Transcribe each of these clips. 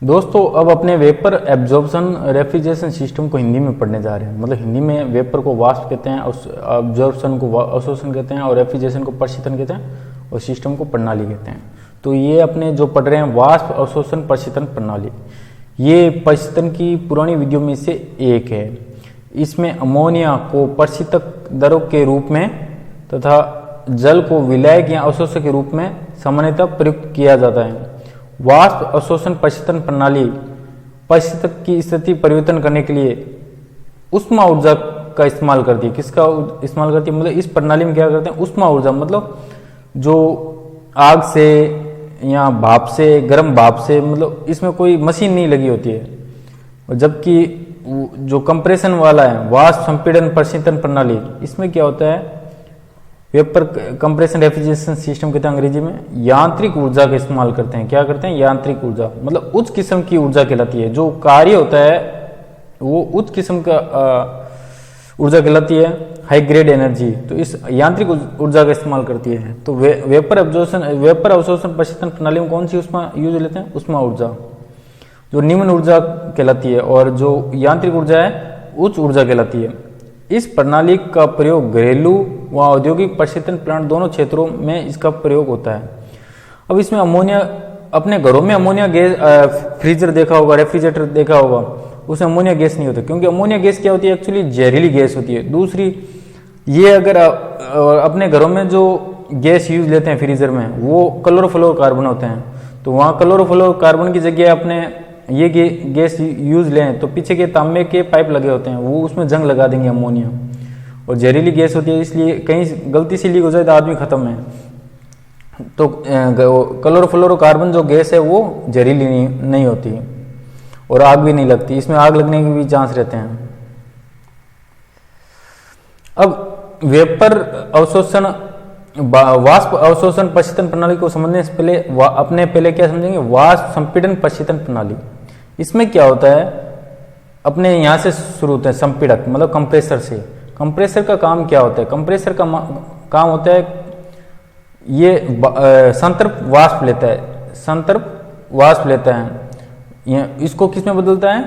दोस्तों अब अपने वेपर एब्जॉर्प्शन रेफ्रिजरेशन सिस्टम को हिंदी में पढ़ने जा रहे हैं। मतलब हिंदी में वेपर को वाष्प कहते हैं, एब्जॉर्प्शन को अवशोषण कहते हैं और रेफ्रिजरेशन को प्रशीतन कहते हैं और सिस्टम को प्रणाली कहते हैं। तो ये अपने जो पढ़ रहे हैं वाष्प अवशोषण प्रशीतन प्रणाली, ये प्रशीतन की पुरानी विधियों में से एक है। इसमें अमोनिया को प्रशीतक द्रव के रूप में तथा जल को विलायक या अवशोषक के रूप में सामान्यतः प्रयुक्त किया जाता है। वाष्प अवशोषण प्रशीतन प्रणाली प्रशीतक की स्थिति परिवर्तन करने के लिए ऊष्मा ऊर्जा का इस्तेमाल करती है। किसका इस्तेमाल करती है? मतलब इस प्रणाली में क्या करते हैं, ऊष्मा ऊर्जा, मतलब जो आग से या भाप से, गर्म भाप से, मतलब इसमें कोई मशीन नहीं लगी होती है। और जबकि जो कंप्रेशन वाला है वाष्प संपीड़न प्रशीतन प्रणाली, इसमें क्या होता है, वेपर कंप्रेशन रेफ्रिजरेशन सिस्टम कहते हैं अंग्रेजी में, यांत्रिक ऊर्जा का इस्तेमाल करते हैं। क्या करते हैं? यांत्रिक ऊर्जा, मतलब उच्च किस्म की ऊर्जा कहलाती है। जो कार्य होता है वो उच्च किस्म का ऊर्जा कहलाती है, हाई ग्रेड एनर्जी। तो इस यांत्रिक ऊर्जा का इस्तेमाल करती है। तो वेपर अवशोषण प्रशीतन प्रणाली में कौन सी ऊष्मा यूज लेते हैं? ऊष्मा ऊर्जा, जो निम्न ऊर्जा कहलाती है, और जो यांत्रिक ऊर्जा है उच्च ऊर्जा कहलाती है। इस प्रणाली का प्रयोग घरेलू व औद्योगिक प्रशीतन प्लांट दोनों क्षेत्रों में इसका प्रयोग होता है। अब इसमें अमोनिया, अपने घरों में अमोनिया गैस, फ्रीजर देखा होगा, रेफ्रिजरेटर देखा होगा, उसमें अमोनिया गैस नहीं होता, क्योंकि अमोनिया गैस क्या होती है, एक्चुअली जहरीली गैस होती है। दूसरी ये, अगर अपने घरों में जो गैस यूज लेते हैं फ्रीजर में, वो क्लोरोफ्लोरोकार्बन होते हैं। तो वहाँ क्लोरोफ्लोरोकार्बन की जगह अपने ये गैस यूज लें तो पीछे के तांबे के पाइप लगे होते हैं, वो उसमें जंग लगा देंगे अमोनिया, और जहरीली गैस होती है, इसलिए कहीं गलती से लीक हो जाए तो आदमी खत्म है। तो क्लोरोफ्लोरोकार्बन जो गैस है वो जहरीली नहीं होती और आग भी नहीं लगती, इसमें आग लगने के भी चांस रहते हैं। अब वेपर अवशोषण वाष्प अवशोषण प्रशीतन प्रणाली को समझने से पहले पहले क्या समझेंगे, वाष्प संपीड़न प्रशीतन प्रणाली। इसमें क्या होता है, अपने यहाँ से शुरू होता है संपीड़क, मतलब कंप्रेसर से। कंप्रेसर का काम क्या होता है? कंप्रेसर का काम होता है, ये संतृप्त वाष्प लेता है, संतृप्त वाष्प लेता है, इसको किस में बदलता है?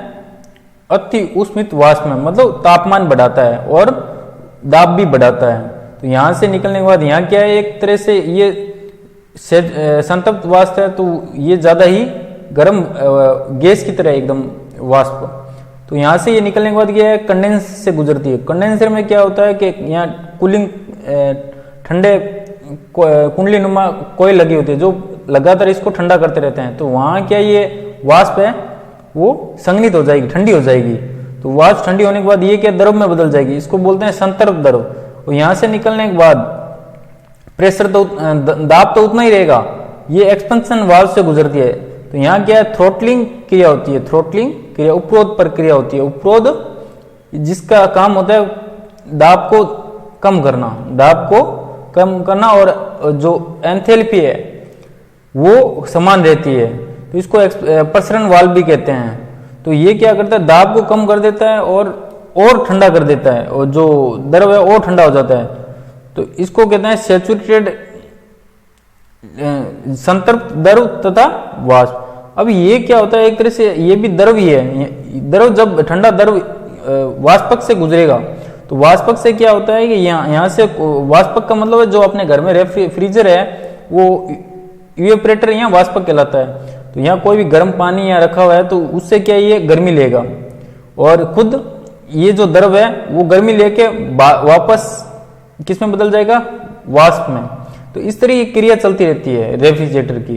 अति ऊष्मित वाष्प में, मतलब तापमान बढ़ाता है और दाब भी बढ़ाता है। तो यहाँ से निकलने के बाद यहाँ क्या है, एक तरह से ये संतृप्त वाष्प है, तो ये ज्यादा ही गर्म गैस की तरह एकदम वाष्प। तो यहाँ से ये निकलने के बाद क्या है, कंडेंस से गुजरती है। कंडेंसर में क्या होता है कि यहाँ कूलिंग, ठंडे कुंडली नुमा कोयल लगी होती है, जो लगातार इसको ठंडा करते रहते हैं। तो वहाँ क्या, ये वाष्प है वो संघनित हो जाएगी, ठंडी हो जाएगी। तो वाष्प ठंडी होने के बाद ये क्या, द्रव में बदल जाएगी, इसको बोलते हैं संतृप्त द्रव। और यहाँ से निकलने के बाद प्रेशर तो, दाब तो उतना ही रहेगा, ये एक्सपेंशन वाल्व से गुजरती है। तो यहाँ क्या है, थ्रोटलिंग क्रिया होती है, थ्रोटलिंग क्रिया, उपरोध प्रक्रिया होती है। उपरोध जिसका काम होता है दाब को कम करना, दाब को कम करना, और जो एंथैल्पी है वो समान रहती है। तो इसको प्रसरण वाल्व भी कहते हैं। तो ये क्या करता है, दाब को कम कर देता है और ठंडा कर देता है, और जो द्रव है और ठंडा हो जाता है। तो इसको कहते हैं सैचुरेटेड, संतृप्त द्रव तथा वाष्प। अब ये क्या होता है, एक तरह से ये भी द्रव ही है। द्रव जब ठंडा द्रव वाष्पक से गुजरेगा, तो वाष्पक से क्या होता है कि यहाँ से, वाष्पक का मतलब है जो अपने घर में फ्रीजर है वो इवेपोरेटर या वाष्पक कहलाता है। तो यहाँ कोई भी गर्म पानी यहाँ रखा हुआ है तो उससे क्या, ये गर्मी लेगा, और खुद ये जो द्रव है वो गर्मी लेके वापस किस में बदल जाएगा, वाष्प में। तो इस तरह की क्रिया चलती रहती है रेफ्रिजरेटर की।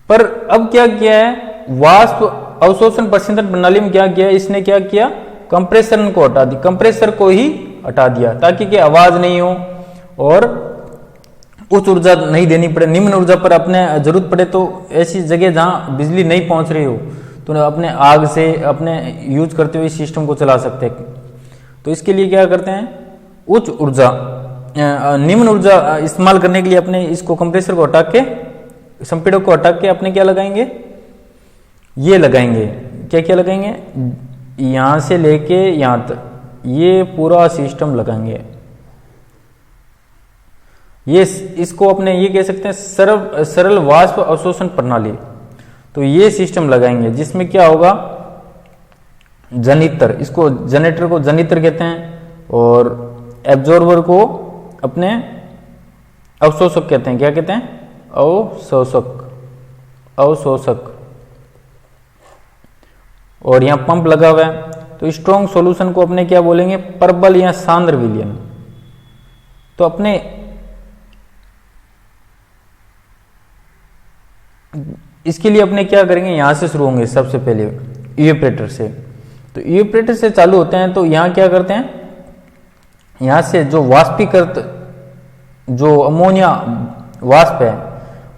पर अब क्या किया है, वाष्प अवशोषण प्रशीतन प्रणाली में क्या किया, इसने क्या किया, कंप्रेसर को हटा दी, कंप्रेसर को ही हटा दिया, ताकि कि आवाज नहीं हो और उच्च ऊर्जा नहीं देनी पड़े। निम्न ऊर्जा पर अपने जरूरत पड़े तो ऐसी जगह जहां बिजली नहीं पहुंच रही हो तो अपने आग से अपने यूज करते हुए सिस्टम को चला सकते हैं। तो इसके लिए क्या करते हैं, उच्च ऊर्जा, निम्न ऊर्जा इस्तेमाल करने के लिए अपने इसको कंप्रेसर को हटा के, संपीड़क को हटा के अपने क्या लगाएंगे, ये लगाएंगे, क्या क्या लगाएंगे, यहां से लेके यहां तक ये पूरा सिस्टम लगाएंगे। ये इसको अपने ये कह सकते हैं सरल वाष्प अवशोषण प्रणाली। तो ये सिस्टम लगाएंगे जिसमें क्या होगा, जनित्र, इसको जनरेटर को जनित्र कहते हैं और एब्जॉर्बर को अपने अवशोषक कहते हैं। क्या कहते हैं? अवशोषक। अवशोषक। और यहां पंप लगा हुआ है, तो स्ट्रॉन्ग सॉल्यूशन को अपने क्या बोलेंगे? प्रबल या सांद्र विलयन। तो अपने इसके लिए अपने क्या करेंगे, यहां से शुरू होंगे सबसे पहले इवेपोरेटर से। तो इवेपोरेटर से चालू होते हैं, तो यहां क्या करते हैं, यहां से जो वाष्पीकृत जो अमोनिया वाष्प है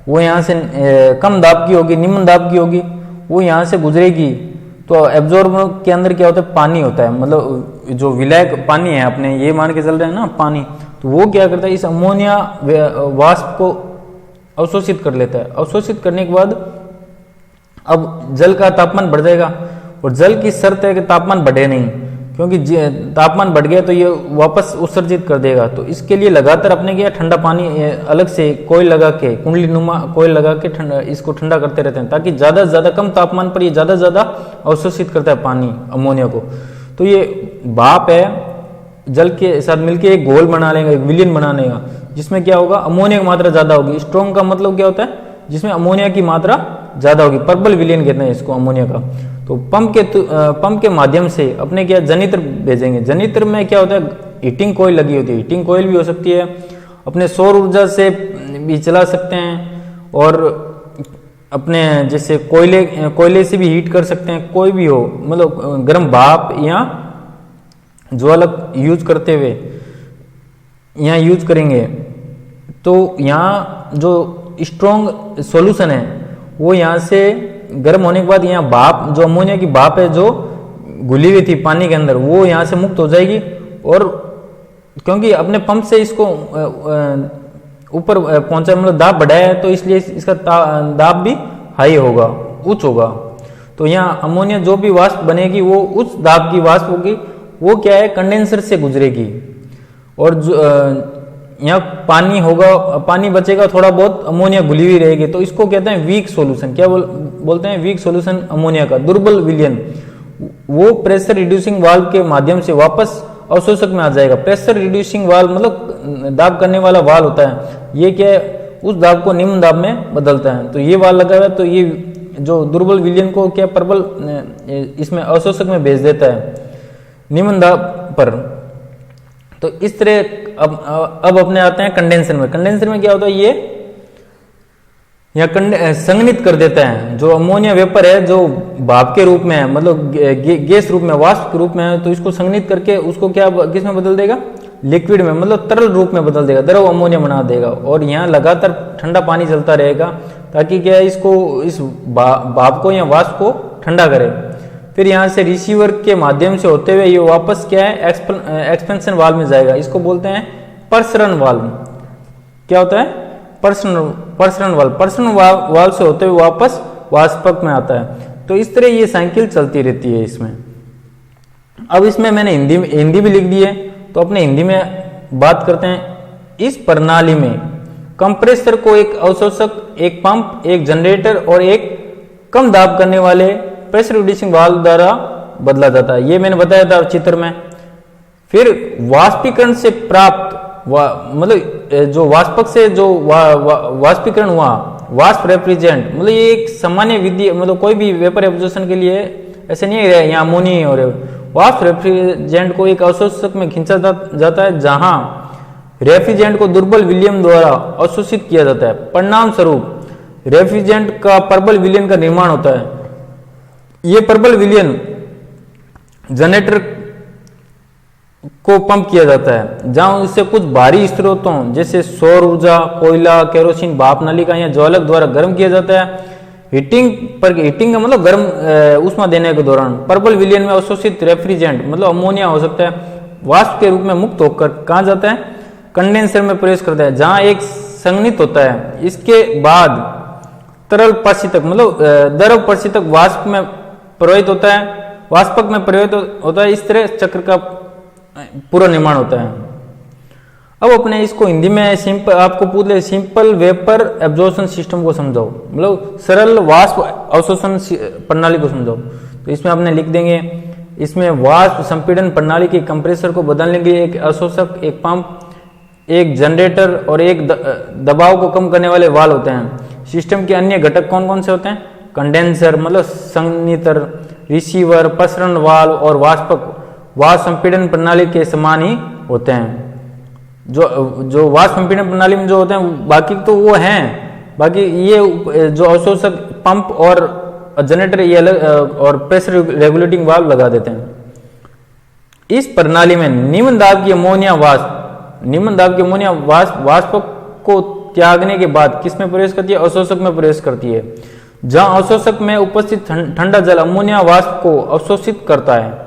वो यहां से कम दाब की होगी, निम्न दाब की होगी, वो यहां से गुजरेगी। तो एब्जॉर्बर के अंदर क्या होता है? पानी होता है, मतलब जो विलायक पानी है, अपने ये मान के चल रहे हैं ना पानी, तो वो क्या करता है, इस अमोनिया वाष्प को अवशोषित कर लेता है। अवशोषित करने के बाद अब जल का तापमान बढ़ जाएगा, और जल की शर्त है कि तापमान बढ़े नहीं, क्योंकि तापमान बढ़ गया तो ये वापस उत्सर्जित कर देगा। तो इसके लिए लगातार अपने क्या, ठंडा पानी अलग से कोयल लगा के, कुंडली नुमा कोयल लगा के ठंडा, इसको ठंडा करते रहते हैं, ताकि ज्यादा से ज्यादा कम तापमान पर ये ज्यादा से ज्यादा अवशोषित करता है पानी अमोनिया को। तो ये भाप है, जल के साथ मिलकर एक घोल बना लेगा, एक विलयन बना लेगा, जिसमें क्या होगा, अमोनिया की मात्रा ज्यादा होगी। स्ट्रॉन्ग का मतलब क्या होता है? जिसमें अमोनिया की मात्रा ज्यादा होगी, प्रबल विलयन कहते हैं इसको अमोनिया का। तो पंप के माध्यम से अपने क्या, जनित्र भेजेंगे। जनित्र में क्या होता है, हीटिंग कॉइल लगी होती है, हीटिंग कॉइल भी हो सकती है, अपने सौर ऊर्जा से भी चला सकते हैं, और अपने जैसे कोयले से भी हीट कर सकते हैं, कोई भी हो, मतलब गर्म भाप या ज्वालक यूज करते हुए यहाँ यूज करेंगे। तो यहाँ जो स्ट्रॉन्ग सॉल्यूशन है वो यहाँ से गर्म होने के बाद यहाँ भाप, जो अमोनिया की भाप है जो घुली हुई थी पानी के अंदर, वो यहाँ से मुक्त हो जाएगी। और क्योंकि अपने पंप से इसको ऊपर पहुंचा, मतलब दाब बढ़ाया है, तो इसलिए इसका दाब भी हाई होगा, उच्च होगा। तो यहाँ अमोनिया जो भी वाष्प बनेगी वो उच्च दाब की वाष्प होगी, वो क्या है, कंडेंसर से गुजरेगी। और जो यहाँ पानी होगा, पानी बचेगा थोड़ा बहुत, अमोनिया घुली हुई रहेगी, तो इसको कहते हैं वीक सॉल्यूशन। क्या बोलते हैं? वीक सॉल्यूशन अमोनिया का, दुर्बल विलयन। वो प्रेशर रिड्यूसिंग वाल्व के माध्यम से वापस अवशोषक में आ जाएगा। प्रेशर रिड्यूसिंग वाल्व मतलब दाब करने वाला वाल्व होता है, ये क्या है, उस दाब को निम्न दाब में बदलता है। तो ये वाल्व लगा हुआ है, तो ये जो दुर्बल विलयन को क्या, प्रबल इसमें अवशोषक में भेज देता है निम्न दाब पर। तो इस तरह अब अपने आते हैं कंडेंसर में। कंडेंसर में क्या होता है, ये या संघनित कर देता है जो अमोनिया वेपर है, जो भाप के रूप में है, मतलब गैस रूप में, वाष्प के रूप में है, तो इसको संघनित करके उसको क्या, किस में बदल देगा, लिक्विड में, मतलब तरल रूप में बदल देगा, द्रव अमोनिया बना देगा। और यहाँ लगातार ठंडा पानी चलता रहेगा, ताकि क्या है, इसको, इस भाप को या वाष्प को ठंडा करे। फिर यहाँ से रिसीवर के माध्यम से होते हुए ये वापस क्या है, एक्सपेंशन वाल्व में जाएगा। इसको बोलते हैं प्रसरण वाल्व। क्या होता है? प्रसरण वाल्व। प्रसरण वाल्व से होते हुए वापस वाष्पक में आता है। तो इस तरह ये साइकिल चलती रहती है इसमें। अब इसमें मैंने हिंदी भी लिख दी है, तो अपने हिंदी में बात करते हैं। इस प्रणाली में कंप्रेसर को एक अवशोषक, एक पंप, एक जनरेटर और एक कम दाब करने वाले प्रेशर रिड्यूसिंग वाल्व द्वारा बदला जाता है। ये मैंने बताया था चित्र में। फिर वाष्पीकरण से प्राप्त मतलब जो वाष्पक से जो वाष्पीकरण हुआ, वाष्प रेफ्रिजरेंट, मतलब ये एक सामान्य विधि, मतलब कोई भी वेपर एब्जॉर्प्शन के लिए ऐसे नहीं है यहाँ अमोनिया हो रहे। वाष्प रेफ्रिजरेंट को एक अवशोषक में खींचा जाता है, जहां रेफ्रिजरेंट को दुर्बल विलयन द्वारा अवशोषित किया जाता है। परिणाम स्वरूप रेफ्रिजरेंट का प्रबल विलयन का निर्माण होता है। ये प्रबल विलयन जनरेटर को पंप किया जाता है, जहां इससे कुछ भारी स्रोतों जैसे सौर ऊर्जा, कोयला, केरोसिन, भाप नलिका या ज्वालक द्वारा गर्म किया जाता है। हीटिंग का मतलब गर्म ऊष्मा देने के दौरान प्रबल विलयन में अवशोषित रेफ्रिजरेंट मतलब अमोनिया हो सकता है, वाष्प के रूप में मुक्त होकर कहाँ जाता है, कंडेंसर में प्रवेश करता है, जहां एक संघनित होता है। इसके बाद तरल प्रशीतक मतलब द्रव प्रशीतक वाष्प में प्रवाहित होता है, वाष्पक में प्रवाहित होता है। इस तरह चक्र का पूरा निर्माण होता है। अब अपने इसको हिंदी में सिंपल आपको पूछ ले, सिंपल वेपर एब्जॉर्प्शन सिस्टम को समझाओ, मतलब सरल वाष्प अवशोषण प्रणाली को समझाओ। तो इसमें आपने लिख देंगे, इसमें वाष्प संपीड़न प्रणाली के कंप्रेसर को बदलने के लिए एक अवशोषक, एक पंप, एक जनरेटर और एक दबाव को कम करने वाले वाल्व होते हैं। सिस्टम के अन्य घटक कौन कौन से होते हैं? कंडेंसर मतलब संघनित्र, रिसीवर, प्रसरण वाल्व और वाष्पक वाष्प संपीड़न प्रणाली के समान ही होते हैं। जो वाष्प संपीड़न प्रणाली में जो होते हैं बाकी तो वो हैं, बाकी ये जो अवशोषक पंप और जनरेटर ये अलग और प्रेशर रेगुलेटिंग वाल्व लगा देते हैं। इस प्रणाली में निम्न दाब की अमोनिया वाष्प को त्यागने के बाद किस में प्रवेश करती है? अवशोषक में प्रवेश करती है, जहां अवशोषक में उपस्थित ठंडा जल अमोनिया वाष्प को अवशोषित करता है।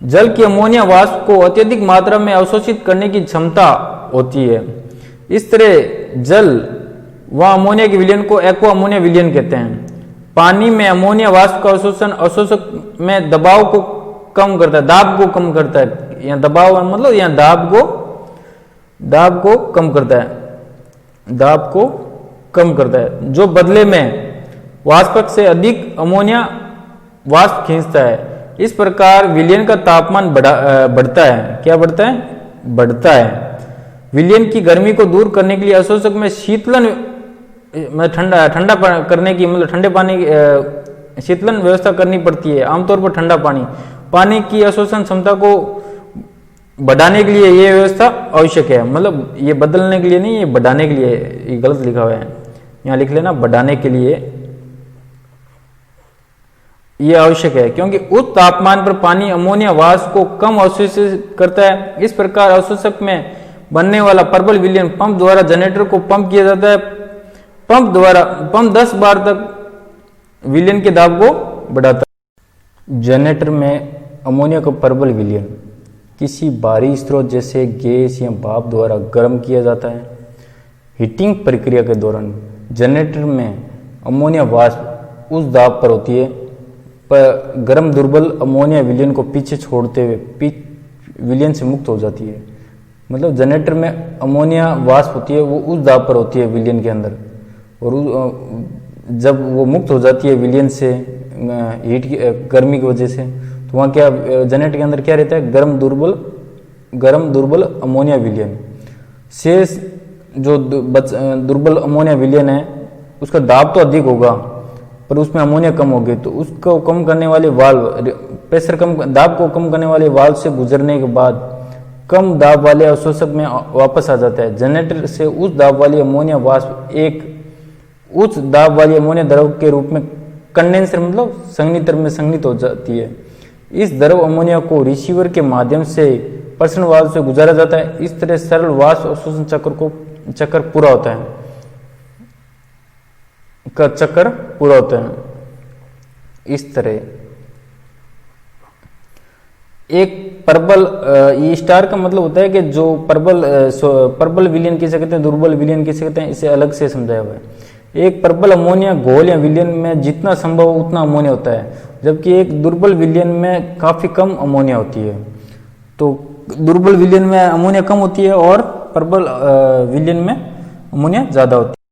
जल की अमोनिया वाष्प को अत्यधिक मात्रा में अवशोषित करने की क्षमता होती है। इस तरह जल व अमोनिया के विलयन को एक्वा अमोनिया विलयन कहते हैं। पानी में अमोनिया वाष्प का अवशोषण अवशोषक में दबाव को कम करता है, दाब को कम करता है। यहाँ दबाव मतलब यहाँ दाब को कम करता है, जो बदले में वाष्पक से अधिक अमोनिया वाष्प खींचता है। इस प्रकार विलयन का तापमान बढ़ता है। क्या बढ़ता है? बढ़ता है। विलयन की गर्मी को दूर करने के लिए अवशोषक में शीतलन ठंडा करने की मतलब ठंडे पानी शीतलन व्यवस्था करनी पड़ती है। आमतौर पर ठंडा पानी की अवशोषण क्षमता को बढ़ाने के लिए ये व्यवस्था आवश्यक है। मतलब ये बदलने के लिए नहीं, ये बढ़ाने के लिए, ये गलत लिखा हुआ है, यहाँ लिख लेना बढ़ाने के लिए ये आवश्यक है, क्योंकि उच्च तापमान पर पानी अमोनिया वाष्प को कम अवशोषित करता है। इस प्रकार अवशोषक में बनने वाला प्रबल विलयन पंप द्वारा जनरेटर को पंप किया जाता है। पंप 10 बार तक विलयन के दाब को बढ़ाता है। जनरेटर में अमोनिया का प्रबल विलयन किसी बाहरी स्रोत जैसे गैस या भाप द्वारा गर्म किया जाता है। हीटिंग प्रक्रिया के दौरान जनरेटर में अमोनिया वाष्प उस दाब पर होती है पर गर्म दुर्बल अमोनिया विलयन को पीछे छोड़ते हुए विलयन से मुक्त हो जाती है। मतलब जनरेटर में अमोनिया वाष्प होती है वो उस दाब पर होती है विलयन के अंदर, और जब वो मुक्त हो जाती है विलयन से हीट की गर्मी की वजह से, तो वहाँ क्या जनरेटर के अंदर क्या रहता है? गर्म दुर्बल अमोनिया विलयन। शेष जो दुर्बल अमोनिया विलयन है उसका दाब तो अधिक होगा पर उसमें अमोनिया कम होगी, तो उसको कम करने वाले वाल्व दाब को कम करने वाले वाल्व से गुजरने के बाद कम दाब वाले अवशोषक में वापस आ जाता है। जनरेटर से उच्च दाब वाली अमोनिया वाष्प एक उच्च दाब वाली अमोनिया द्रव के रूप में कंडेंसर मतलब संघनित्र में संघनित हो जाती है। इस द्रव अमोनिया को रिसीवर के माध्यम से प्रसरण वाल्व से गुजारा जाता है। इस तरह सरल वाष्प अवशोषण चक्र पूरा होता है। इस तरह एक प्रबल स्टार का मतलब होता है कि जो प्रबल विलयन किसे कहते हैं, दुर्बल विलयन किसे कहते हैं, इसे अलग से समझाया हुआ है। एक प्रबल अमोनिया घोल या विलयन में जितना संभव हो उतना अमोनिया होता है, जबकि एक दुर्बल विलयन में काफी कम अमोनिया होती है। तो दुर्बल विलयन में अमोनिया कम होती है और प्रबल विलयन में अमोनिया ज्यादा होती है।